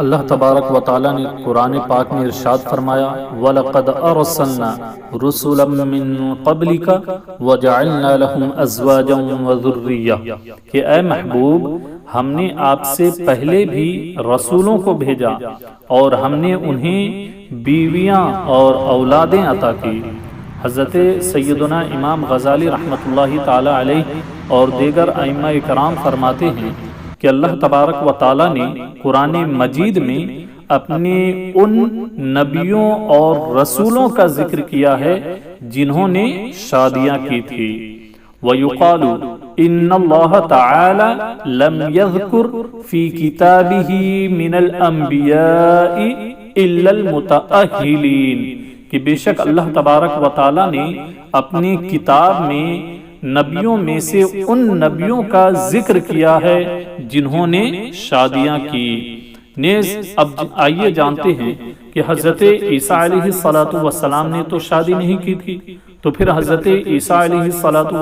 اللہ تبارک و تعالیٰ نے قرآن پاک میں ارشاد فرمایا وَلَقَدْ أَرْسَلْنَا رُسُلًا مِّن قَبْلِكَ وَجَعَلْنَا لَهُمْ أَزْوَاجًا وَذُرِّيَّةً کہ اے محبوب ہم نے آپ سے پہلے بھی رسولوں کو بھیجا اور ہم نے انہیں بیویاں اور اولادیں عطا کی۔ حضرت سیدنا امام غزالی رحمۃ اللہ تعالی علیہ اور دیگر ائمہ کرام فرماتے ہیں کہ اللہ تبارک و تعالیٰ نے قرآن مجید میں اپنے ان نبیوں اور رسولوں کا ذکر کیا ہے جنہوں نے شادیاں کی تھی۔ وَيُقَالُ إِنَّ اللَّهَ تَعَالَى لَمْ يَذْكُرْ فِي كِتَابِهِ مِنَ الْأَنْبِيَاءِ إِلَّا الْمُتَأَهِّلِينَ کہ بے شک اللہ تبارک و تعالیٰ نے اپنی کتاب میں نبیوں میں سے ان نبیوں کا ذکر کیا ہے جنہوں نے شادیاں کی۔ نیز اب آئیے جانتے ہیں کہ حضرت عیسیٰ علیہ السلام نے تو شادی نہیں کی تھی، تو پھر حضرت عیسیٰ علیہ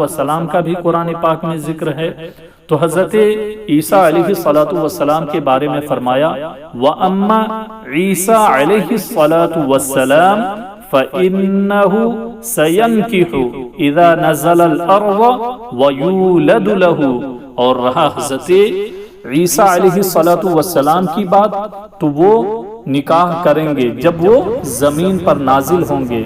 السلام کا بھی قرآن پاک میں ذکر ہے۔ تو حضرت عیسیٰ علیہ السلام کے بارے میں فرمایا وَأَمَّا عیسیٰ علیہ السلام فَإِنَّهُ سَيَنْكِحُ إِذَا نَزَلَ الْأَرْضَ وَيُولَدُ لَهُ اور رہا حضرت عیسیٰ علیہ السلام کی بات تو وہ نکاح کریں گے جب وہ زمین پر نازل ہوں گے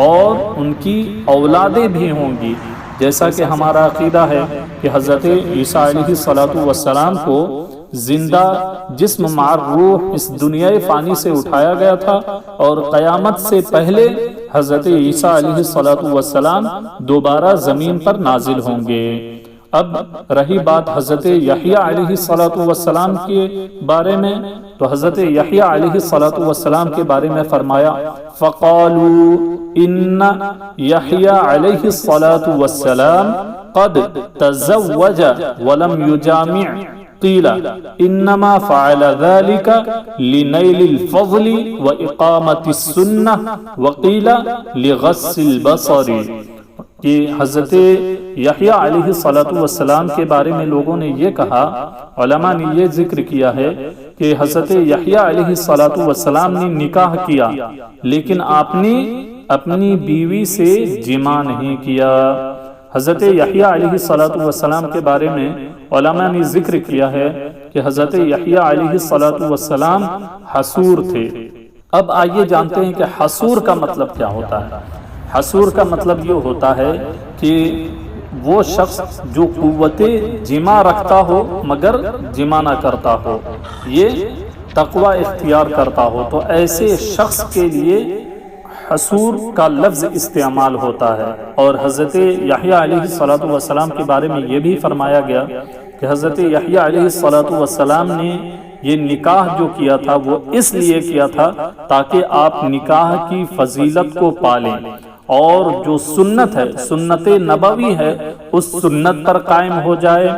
اور ان کی اولادیں بھی ہوں گی، جیسا کہ ہمارا عقیدہ ہے کہ حضرت عیسیٰ علیہ السلام کو زندہ جسم مع روح اس دنیا فانی سے اٹھایا گیا تھا اور قیامت سے پہلے حضرت عیسیٰ علیہ السلام دوبارہ زمین پر نازل ہوں گے۔ اب رہی بات حضرت یحییٰ علیہ السلام کے بارے میں، تو حضرت یحییٰ علیہ السلام کے بارے میں فرمایا فَقَالُوا إِنَّ يَحْيَىٰ عَلَيْهِ السلام قد تزوج ولم يجامع قیل انما فعل ذلك لنیل الفضل واقامت السنہ وقیل لغض البصر کہ حضرت یحییٰ علیہ السلام کے بارے میں لوگوں نے یہ کہا، علماء نے یہ ذکر کیا ہے کہ حضرت یحییٰ علیہ السلام نے نکاح کیا لیکن آپ نے اپنی بیوی سے جماع نہیں کیا۔ حضرت یحییٰ علیہ السلام کے بارے میں علماء نے ذکر کیا ہے کہ حضرت یحییٰ علیہ السلام حسور تھے۔ اب آئیے جانتے ہیں کہ حسور کا مطلب کیا ہوتا ہے۔ حسور کا مطلب یہ ہوتا ہے کہ وہ شخص جو قوت جماع رکھتا ہو مگر جماع نہ کرتا ہو، یہ تقوی اختیار کرتا ہو، تو ایسے شخص کے لیے حسور کا لفظ استعمال ہوتا ہے۔ اور حضرت یحییٰ علیہ السلام کے بارے میں یہ بھی فرمایا گیا کہ حضرت یحییٰ علیہ السلام نے یہ نکاح جو کیا تھا وہ اس لیے کیا تھا تاکہ آپ نکاح کی فضیلت کو پالیں اور جو سنت ہے، سنت نبوی ہے، اس سنت پر قائم ہو جائے۔